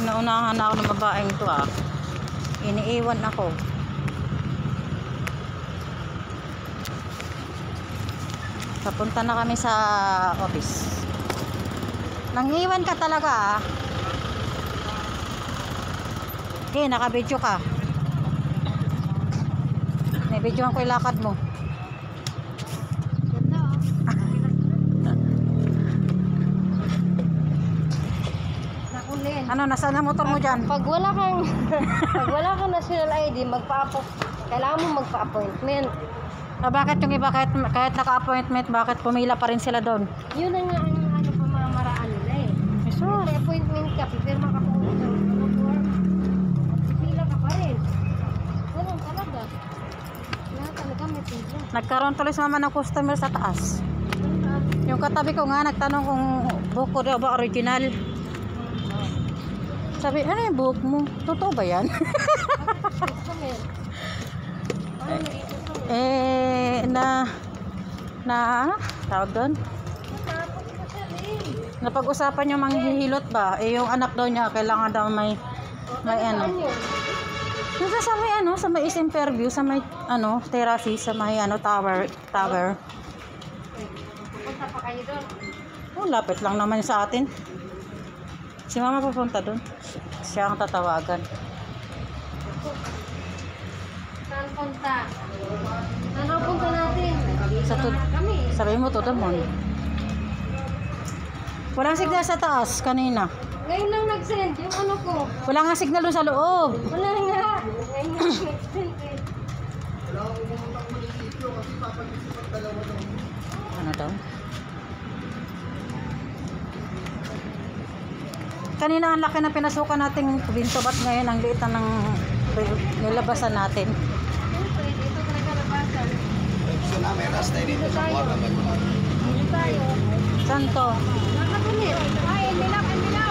Naunahan ako ng babaeng to ah. Iniiwan ako. Papunta na kami sa office. Nang-iwan ka talaga ah. Okay, naka-video ka. May videohan ko yung lakad mo. Ano, nasaan ang motor mo dyan? Pag wala kang national ID, kailangan mo magpa-appointment. Bakit yung iba kahit naka-appointment, bakit pumila pa rin sila doon? Yun na nga ang pamamaraan nila eh. Jesus. May appointment ka, pipirma ka po sa pila ka pa rin. Ganun talaga. Kaya talaga may pila. Nagkaroon tuloy sa mama ng customer sa taas. Yung katabi ko nga, nagtanong kung buko daw ba original. Sabi, ano yung buhok mo? Totoo ba yan? ano, tawag doon? Napag-usapan yung manghihilot ba? Yung anak daw niya, kailangan daw may ano. Nasa sa may ano, sa may interview, sa may ano, terrace, sa may ano, tower. Punta pa kayo doon? Oh, lapit lang naman sa atin. Si mama pupunta doon. Siya ang tatawagan. Saan punta? Saan punta natin? Sabi mo to damon. Walang signal sa taas kanina. Ngayon lang nag-send yung ano ko. Wala nga signal doon sa loob. Wala nga. Ngayon lang nag-send eh. Ano daw? Kanina ang laki na pinasukan nating pinto, ba't ngayon ang liit na ng nilabasan natin? Siyempre, dito talaga labasan. Gusto namin, last night dito sa Kuwara. Dito tayo. Saan to?